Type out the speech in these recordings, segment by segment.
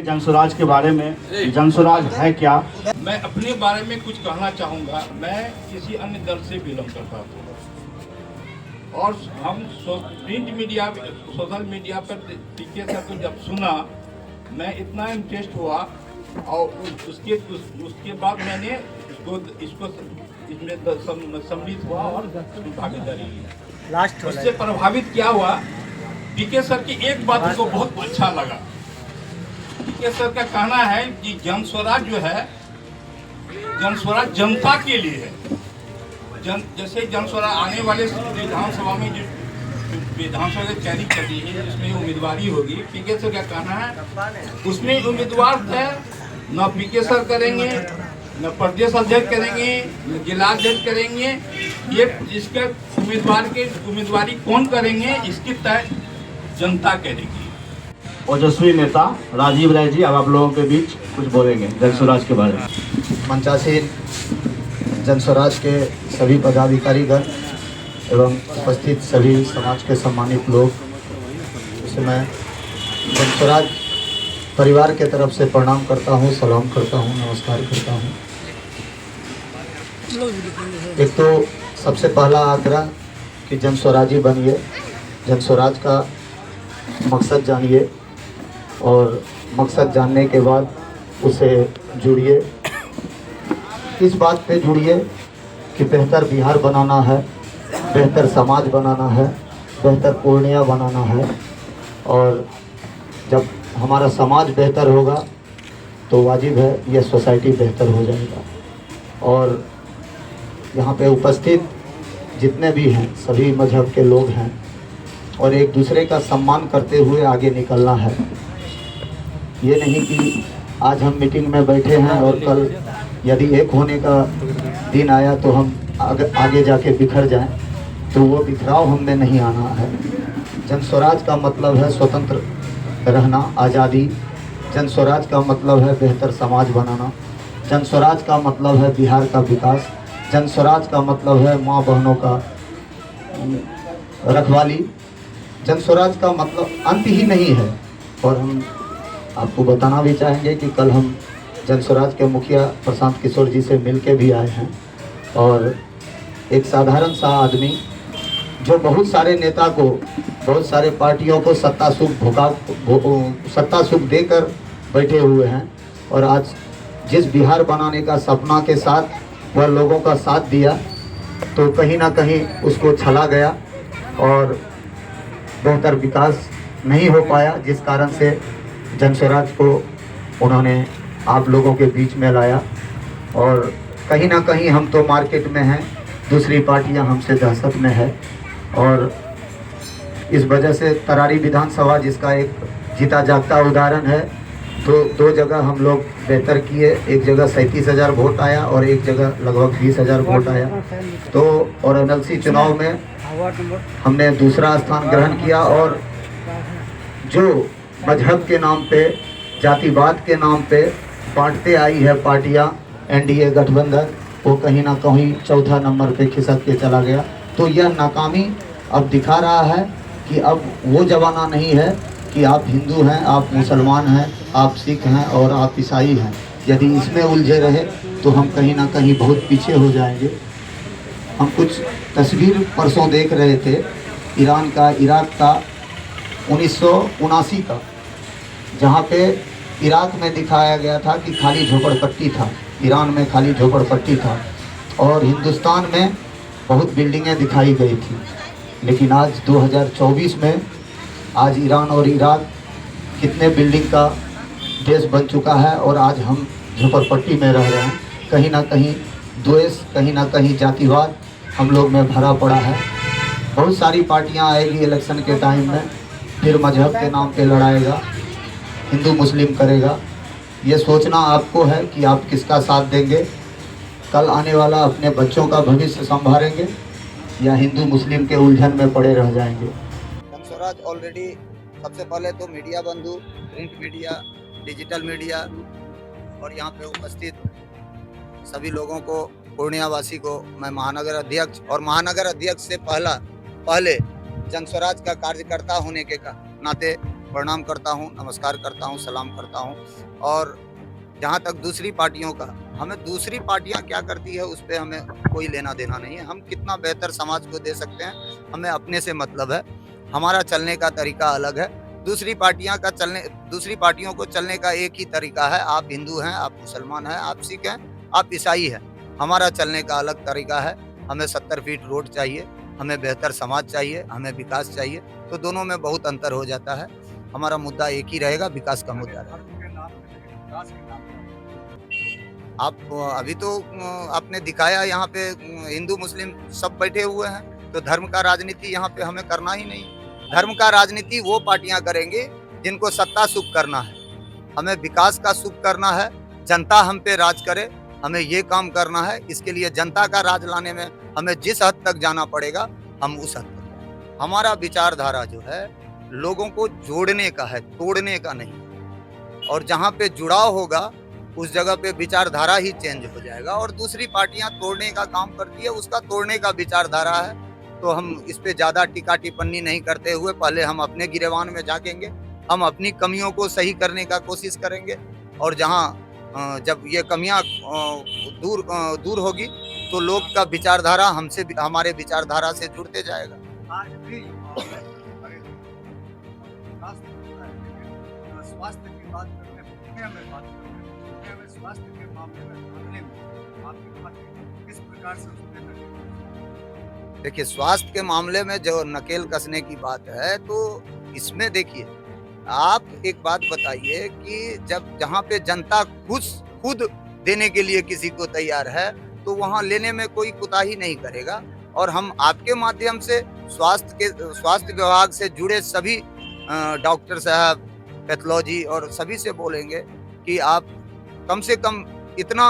जनस्वराज के बारे में, जनस्वराज है क्या? मैं अपने बारे में कुछ कहना चाहूँगा। मैं किसी अन्य दल से बिलोंग करता हूँ और हम प्रिंट मीडिया, सोशल मीडिया पर पीके सर को जब सुना, मैं इतना इंटरेस्ट हुआ और उसके बाद मैंने इसको इसमें सम्मिलित हुआ और भागीदारी ली। उससे प्रभावित क्या हुआ, पीके सर की एक बात को बहुत अच्छा लगा। पीके सर का कहना है कि जनस्वराज जो है, जनस्वराज जनता के लिए है। जैसे जनस्वराज आने वाले विधानसभा में जो विधानसभा की तैयारी कर रही है, जिसमें उम्मीदवारी होगी, पीके सर का कहना है उसमें उम्मीदवार थे न पीके सर करेंगे, न प्रदेश अध्यक्ष करेंगे, न जिला अध्यक्ष करेंगे। ये इसके उम्मीदवारी कौन करेंगे, इसकी तय जनता करेगी। ओजस्वी नेता राजीव राय जी, अब आप लोगों के बीच कुछ बोलेंगे जनस्वराज के बारे में। मंचासीन जनस्वराज के सभी पदाधिकारीगण एवं उपस्थित सभी समाज के सम्मानित लोग, इसे मैं जनस्वराज परिवार के तरफ से प्रणाम करता हूँ, सलाम करता हूँ, नमस्कार करता हूँ। एक तो सबसे पहला आग्रह कि जनस्वराजी बनिए, जनस्वराज का मकसद जानिए और मकसद जानने के बाद उसे जुड़िए। इस बात पे जुड़िए कि बेहतर बिहार बनाना है, बेहतर समाज बनाना है, बेहतर पूर्णिया बनाना है। और जब हमारा समाज बेहतर होगा तो वाजिब है यह सोसाइटी बेहतर हो जाएगा। और यहाँ पे उपस्थित जितने भी हैं सभी मजहब के लोग हैं और एक दूसरे का सम्मान करते हुए आगे निकलना है। ये नहीं कि आज हम मीटिंग में बैठे हैं और कल यदि एक होने का दिन आया तो हम आगे जाके बिखर जाएं, तो वो बिखराव हमने नहीं आना है। जनस्वराज का मतलब है स्वतंत्र रहना, आज़ादी। जनस्वराज का मतलब है बेहतर समाज बनाना। जनस्वराज का मतलब है बिहार का विकास। जनस्वराज का मतलब है माँ बहनों का रखवाली। जनस्वराज का मतलब अंत ही नहीं है। और हम आपको बताना भी चाहेंगे कि कल हम जनस्वराज के मुखिया प्रशांत किशोर जी से मिल के भी आए हैं। और एक साधारण सा आदमी जो बहुत सारे नेता को, बहुत सारे पार्टियों को सत्ता सुख देकर बैठे हुए हैं और आज जिस बिहार बनाने का सपना के साथ वह लोगों का साथ दिया, तो कहीं ना कहीं उसको छला गया और बेहतर विकास नहीं हो पाया, जिस कारण से जनस्वराज को उन्होंने आप लोगों के बीच में लाया। और कहीं ना कहीं हम तो मार्केट में हैं, दूसरी पार्टियां हमसे दहशत में है। और इस वजह से तरारी विधानसभा, जिसका एक जीता जागता उदाहरण है, तो दो जगह हम लोग बेहतर किए। एक जगह 37,000 वोट आया और एक जगह लगभग 20,000 वोट आया। तो और एमएलसी चुनाव में हमने दूसरा स्थान ग्रहण किया। और जो मजहब के नाम पे, जातिवाद के नाम पे बांटते आई है पार्टियां, एनडीए गठबंधन, वो कहीं ना कहीं चौथा नंबर पे खिसक के चला गया। तो यह नाकामी अब दिखा रहा है कि अब वो ज़माना नहीं है कि आप हिंदू हैं, आप मुसलमान हैं, आप सिख हैं और आप ईसाई हैं। यदि इसमें उलझे रहे तो हम कहीं ना कहीं बहुत पीछे हो जाएंगे। हम कुछ तस्वीर परसों देख रहे थे ईरान का, इराक का 1979 का, जहाँ पे इराक में दिखाया गया था कि खाली झोपड़पट्टी था, ईरान में खाली झोपड़पट्टी था और हिंदुस्तान में बहुत बिल्डिंगें दिखाई गई थी। लेकिन आज 2024 में आज ईरान और इराक कितने बिल्डिंग का देश बन चुका है और आज हम झोपड़पट्टी में रह रहे हैं। कहीं ना कहीं द्वेष, कहीं ना कहीं जातिवाद हम लोग में भरा पड़ा है। बहुत सारी पार्टियां आएगी इलेक्शन के टाइम में, फिर मजहब के नाम पे लड़ाएगा, हिंदू मुस्लिम करेगा। ये सोचना आपको है कि आप किसका साथ देंगे, कल आने वाला अपने बच्चों का भविष्य संभालेंगे या हिंदू मुस्लिम के उलझन में पड़े रह जाएंगे। जनस्वराज ऑलरेडी सबसे पहले तो मीडिया बंधु, प्रिंट मीडिया, डिजिटल मीडिया और यहाँ पे उपस्थित सभी लोगों को, पूर्णिया वासी को मैं महानगर अध्यक्ष और महानगर अध्यक्ष से पहले जनस्वराज का कार्यकर्ता होने के नाते प्रणाम करता हूँ, नमस्कार करता हूँ, सलाम करता हूँ। और जहाँ तक दूसरी पार्टियों का, हमें दूसरी पार्टियाँ क्या करती है उस पे हमें कोई लेना देना नहीं है। हम कितना बेहतर समाज को दे सकते हैं, हमें अपने से मतलब है। हमारा चलने का तरीका अलग है। दूसरी पार्टियों को चलने का एक ही तरीका है। आप हिंदू हैं, आप मुसलमान हैं, आप सिख हैं, आप ईसाई हैं। हमारा चलने का अलग तरीका है। हमें 70 फीट रोड चाहिए, हमें बेहतर समाज चाहिए, हमें विकास चाहिए। तो दोनों में बहुत अंतर हो जाता है। हमारा मुद्दा एक ही रहेगा, विकास का मुद्दा रहेगा। आप अभी तो आपने दिखाया यहाँ पे हिंदू मुस्लिम सब बैठे हुए हैं, तो धर्म का राजनीति यहाँ पे हमें करना ही नहीं। धर्म का राजनीति वो पार्टियां करेंगे जिनको सत्ता सुख करना है। हमें विकास का सुख करना है, जनता हम पे राज करे, हमें ये काम करना है। इसके लिए जनता का राज लाने में हमें जिस हद तक जाना पड़ेगा, हम उस हद तक जाएं। हमारा विचारधारा जो है लोगों को जोड़ने का है, तोड़ने का नहीं। और जहाँ पे जुड़ाव होगा उस जगह पे विचारधारा ही चेंज हो जाएगा। और दूसरी पार्टियां तोड़ने का काम करती है, उसका तोड़ने का विचारधारा है। तो हम इस पे ज्यादा टीका टिप्पणी नहीं करते हुए पहले हम अपने गिरेबान में झांकेंगे, हम अपनी कमियों को सही करने का कोशिश करेंगे। और जहां जब ये कमियां दूर होगी तो लोग का विचारधारा हमसे, हमारे विचारधारा से जुड़ते जाएगा। आज भी स्वास्थ्य की बात करने में बात करने में स्वास्थ्य के मामले में आपकी पार्टी किस प्रकार से उसमें देखिए, स्वास्थ्य के मामले में जो नकेल कसने की बात है, तो इसमें देखिए आप एक बात बताइए कि जब जहाँ पे जनता खुद देने के लिए किसी को तैयार है, तो वहाँ लेने में कोई कुताही नहीं करेगा। और हम आपके माध्यम से स्वास्थ्य विभाग से जुड़े सभी डॉक्टर साहब, पैथोलॉजी और सभी से बोलेंगे कि आप कम से कम इतना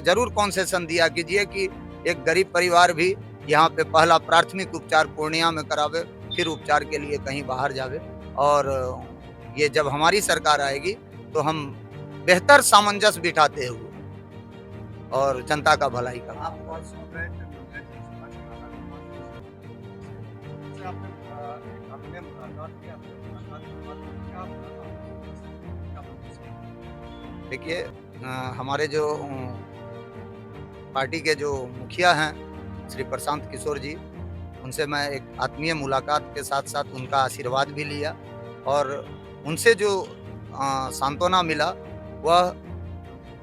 जरूर कंसेशन दिया कीजिए कि एक गरीब परिवार भी यहाँ पे पहला प्राथमिक उपचार पूर्णिया में करावे, फिर उपचार के लिए कहीं बाहर जावे। और ये जब हमारी सरकार आएगी तो हम बेहतर सामंजस्य बिठाते हुए और जनता का भलाई का आप परसों गए थे आपने मुलाकात किया, देखिए, हमारे जो पार्टी के जो मुखिया हैं श्री प्रशांत किशोर जी, उनसे मैं एक आत्मीय मुलाकात के साथ साथ उनका आशीर्वाद भी लिया। और उनसे जो सांत्वना मिला, वह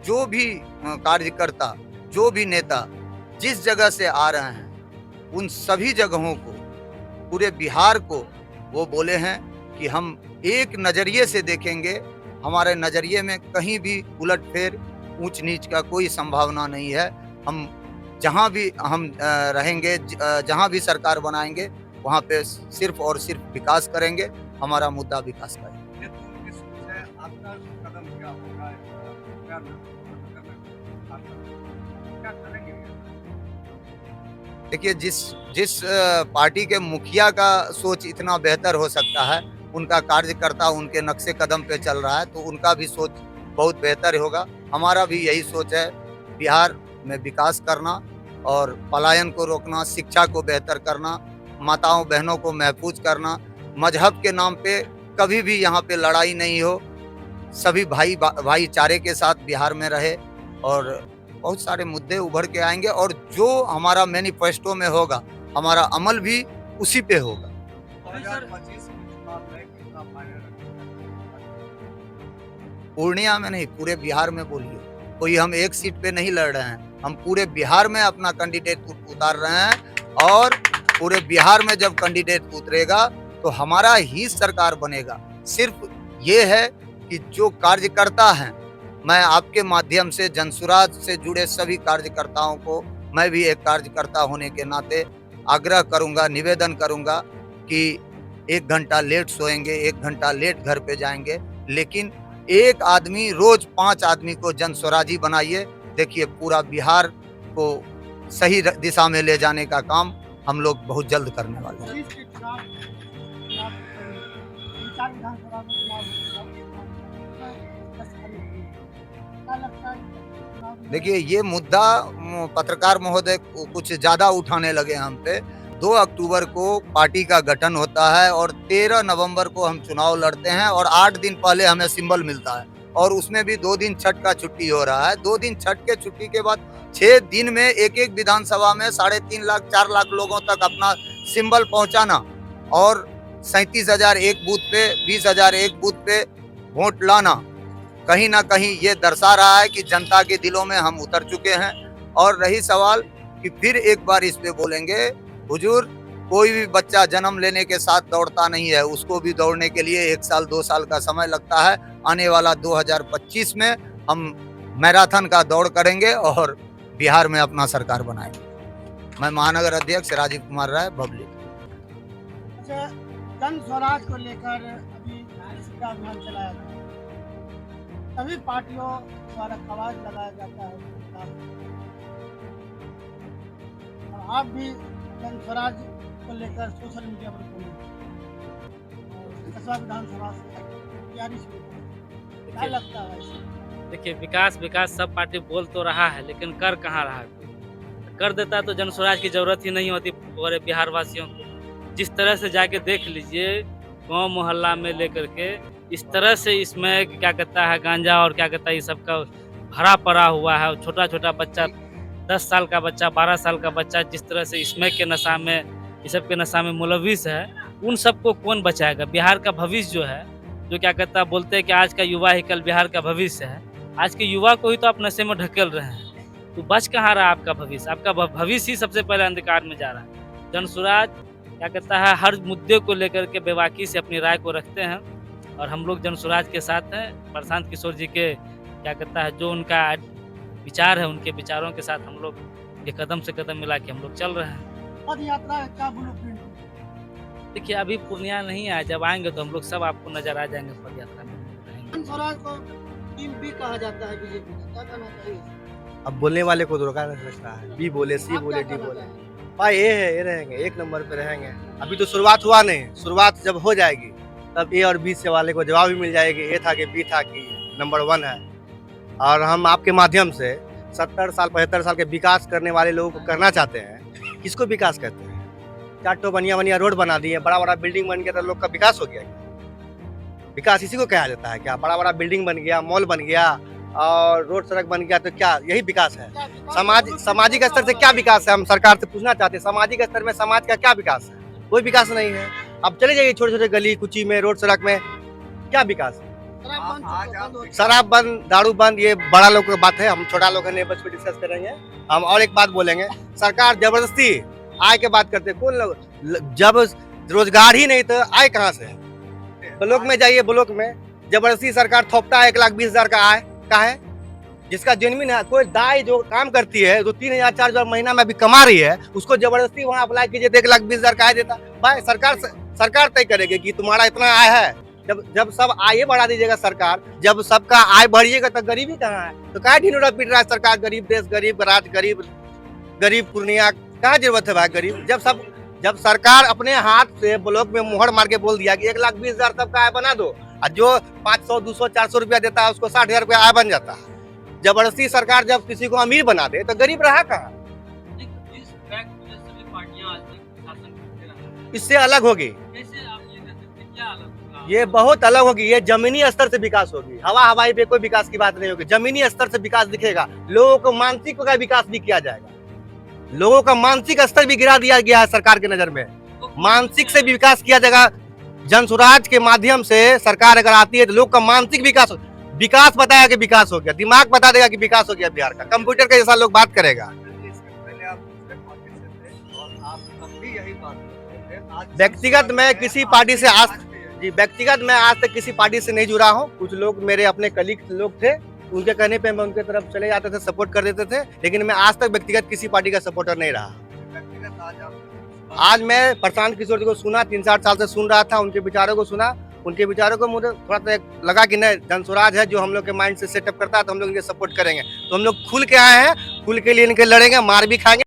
जो भी कार्यकर्ता, जो भी नेता जिस जगह से आ रहे हैं, उन सभी जगहों को, पूरे बिहार को वो बोले हैं कि हम एक नज़रिए से देखेंगे। हमारे नज़रिए में कहीं भी उलटफेर, ऊंच नीच का कोई संभावना नहीं है। हम जहां भी हम रहेंगे, जहां भी सरकार बनाएंगे, वहां पे सिर्फ और सिर्फ विकास करेंगे। हमारा मुद्दा विकास का है। ये तो उनकी सोच है, आपका कदम क्या होगा, क्या करेंगे? देखिए, जिस पार्टी के मुखिया का सोच इतना बेहतर हो सकता है, उनका कार्यकर्ता उनके नक्शे कदम पे चल रहा है, तो उनका भी सोच बहुत बेहतर होगा। हमारा भी यही सोच है, बिहार में विकास करना और पलायन को रोकना, शिक्षा को बेहतर करना, माताओं बहनों को महफूज करना। मजहब के नाम पे कभी भी यहाँ पे लड़ाई नहीं हो, सभी भाईचारे के साथ बिहार में रहे। और बहुत सारे मुद्दे उभर के आएंगे और जो हमारा मैनिफेस्टो में होगा, हमारा अमल भी उसी पे होगा। 2025 में चुनाव में कितना मायने रखेगा? पूर्णिया में नहीं, पूरे बिहार में बोलिए। कोई हम एक सीट पे नहीं लड़ रहे हैं, हम पूरे बिहार में अपना कैंडिडेट उतार रहे हैं। और पूरे बिहार में जब कैंडिडेट उतरेगा तो हमारा ही सरकार बनेगा। सिर्फ ये है कि जो कार्यकर्ता हैं, मैं आपके माध्यम से जनसुराज से जुड़े सभी कार्यकर्ताओं को, मैं भी एक कार्यकर्ता होने के नाते आग्रह करूंगा, निवेदन करूंगा कि 1 घंटा लेट सोएंगे, 1 घंटा लेट घर पे जाएंगे, लेकिन एक आदमी रोज 5 आदमी को जनस्वराजी बनाइए। देखिए, पूरा बिहार को सही दिशा में ले जाने का काम हम लोग बहुत जल्द करने वाले हैं। देखिए, ये मुद्दा पत्रकार महोदय कुछ ज्यादा उठाने लगे हम पे। 2 अक्टूबर को पार्टी का गठन होता है और 13 नवंबर को हम चुनाव लड़ते हैं और 8 दिन पहले हमें सिंबल मिलता है और उसमें भी 2 दिन छठ का छुट्टी हो रहा है। 2 दिन छठ के छुट्टी के बाद 6 दिन में एक विधानसभा में 3.5 लाख 4 लाख लोगों तक अपना सिंबल पहुंचाना और 37,000 एक बूथ पे 20,000 एक बूथ पे वोट लाना कहीं ना कहीं ये दर्शा रहा है कि जनता के दिलों में हम उतर चुके हैं। और रही सवाल कि फिर एक बार इस पे बोलेंगे, हुजूर कोई भी बच्चा जन्म लेने के साथ दौड़ता नहीं है, उसको भी दौड़ने के लिए 1 साल 2 साल का समय लगता है। आने वाला 2025 में हम मैराथन का दौड़ करेंगे और बिहार में अपना सरकार बनाएंगे। मैं महानगर अध्यक्ष राजीव कुमार राय बबली। अच्छा, जन स्वराज को लेकर अभी इसका अभियान चलाया था, सभी पार्टियों द्वारा आवाज लगाया जाता है और आप भी जन स्वराज को लेकर सोशल मीडिया पर बोले और कसबा विधानसभा से तैयारी शुरू कर, क्या लगता है इससे? देखिए, विकास सब पार्टी बोल तो रहा है, लेकिन कर कहाँ रहा है। कर देता तो जन स्वराज की जरूरत ही नहीं होती पूरे बिहार वासियों को। जिस तरह से जाके देख लीजिए गांव मोहल्ला में लेकर के, इस तरह से इसमें क्या कहता है गांजा और क्या कहता है ये सब का भरा पड़ा हुआ है। छोटा छोटा बच्चा 10 साल का बच्चा 12 साल का बच्चा जिस तरह से इसमें के नशा में ये सब के नशा में मुलविस है, उन सबको कौन बचाएगा। बिहार का भविष्य जो है, जो क्या कहता है बोलते हैं कि आज का युवा ही कल बिहार का भविष्य है, आज के युवा को ही तो आप नशे में ढकेल रहे हैं, तो बच कहाँ रहा आपका भविष्य। आपका भविष्य ही सबसे पहले अंधकार में जा रहा है। जन स्वराज क्या कहता है हर मुद्दे को लेकर के बेबाकी से अपनी राय को रखते हैं और हम लोग जन स्वराज के साथ हैं। प्रशांत किशोर जी के क्या कहता है जो उनका विचार है, उनके विचारों के साथ हम लोग ये कदम से कदम मिला के हम लोग चल रहे हैं। पद यात्रा है, क्या ब्लूप्रिंट? देखिए, अभी पूर्णिया नहीं आया, जब आएंगे तो हम लोग सब आपको नजर आ जाएंगे पद यात्रा में। जन स्वराज को टीम बी कहा जाता है बीजेपी का, क्या कहना चाहिए? अब बोलने वाले को तो रोका नहीं सकता है। बी बोले, सी आप बोले, क्या डी कहना बोले, चाहेंगे? भाई ये है, ये रहेंगे 1 नंबर पे रहेंगे। अभी तो शुरुआत हुआ नहीं, शुरुआत जब हो जाएगी तब ए और बी से वाले को जवाब भी मिल जाएगी, ए था कि बी था कि नंबर 1 है। और हम आपके माध्यम से 70 साल 75 साल के विकास करने वाले लोगों को करना चाहते हैं। किसको विकास करते हैं? 4 ठो बढ़िया रोड बना दिए, बड़ा बिल्डिंग बन गया तो लोग का विकास हो गया। विकास इसी को कहा जाता है क्या? बड़ा बिल्डिंग बन गया, मॉल बन गया और रोड सड़क बन गया तो क्या यही विकास है? सामाजिक स्तर से क्या विकास है? हम सरकार से पूछना चाहते हैं, सामाजिक स्तर में समाज का क्या विकास है? कोई विकास नहीं है। अब चले जाइए छोटे छोटे गली कुची में, रोड सड़क में, क्या विकास है? शराब बंद, दारू बंद, ये बड़ा लोग की बात है, हम छोटा लोग हैं, बस पे डिस्कस करेंगे हम। और एक बात बोलेंगे, सरकार जबरदस्ती आय के बात करते, कौन लोग जब रोजगार ही नहीं तो आय कहाँ से? ब्लॉक में जाइए, ब्लॉक में जबरदस्ती सरकार थोपता है 1,20,000 का आय का है, जिसका जेन्युइन है। कोई दाई जो काम करती है, जो 3,000 4,000 महीना में अभी कमा रही है, उसको जबरदस्ती वहाँ अप्लाई कीजिए तो 1,20,000 का आय देता। भाई सरकार तय करेगी कि तुम्हारा इतना आय है। जब सब आय बढ़ा दीजिएगा सरकार, जब सबका आय बढ़िएगा तो गरीबी कहाँ है? तो क्या ढिंडोरा पीट रहा है सरकार? गरीब देश, गरीब राज, गरीब पूर्णिया, क्या जरूरत है भाई गरीब? जब सरकार अपने हाथ से ब्लॉक में मुहर मार के बोल दिया कि 1,20,000 सबका आय बना दो, और जो 500 200 400 रुपया देता है उसको 60,000 रुपया आय बन जाता है। जबरदस्ती सरकार जब किसी को अमीर बना दे तो गरीब रहा कहाँ? इससे अलग होगी, ये बहुत अलग होगी। ये जमीनी स्तर से विकास होगी, हवाई पे कोई विकास की बात नहीं होगी। जमीनी स्तर से विकास दिखेगा, लोगों को मानसिक का विकास भी किया जाएगा। लोगों का मानसिक स्तर भी गिरा दिया गया है सरकार की नजर में, मानसिक से भी विकास किया जाएगा। जन स्वराज के माध्यम से सरकार अगर आती है तो लोग का मानसिक विकास बताया कि विकास हो गया, दिमाग बता देगा कि विकास हो गया बिहार का। कंप्यूटर के जैसा लोग बात करेगा। व्यक्तिगत मैं किसी पार्टी से व्यक्तिगत मैं आज तक किसी पार्टी से नहीं जुड़ा हूँ। कुछ लोग मेरे अपने कलीग लोग थे, उनके कहने पे मैं उनके तरफ चले जाते थे, सपोर्ट कर देते थे, लेकिन मैं आज तक व्यक्तिगत किसी पार्टी का सपोर्टर नहीं रहा। आज मैं प्रशांत किशोर जी को सुना, 3-4 साल से सुन रहा था, उनके विचारों को सुना। उनके विचारों को मुझे थोड़ा सा लगा कि नहीं, जन स्वराज है जो हम लोग के माइंड से सेटअप करता है तो हम लोग इनके सपोर्ट करेंगे। तो हम लोग खुल के आए हैं, खुल के लिए इनके लड़ेंगे, मार भी खाएंगे।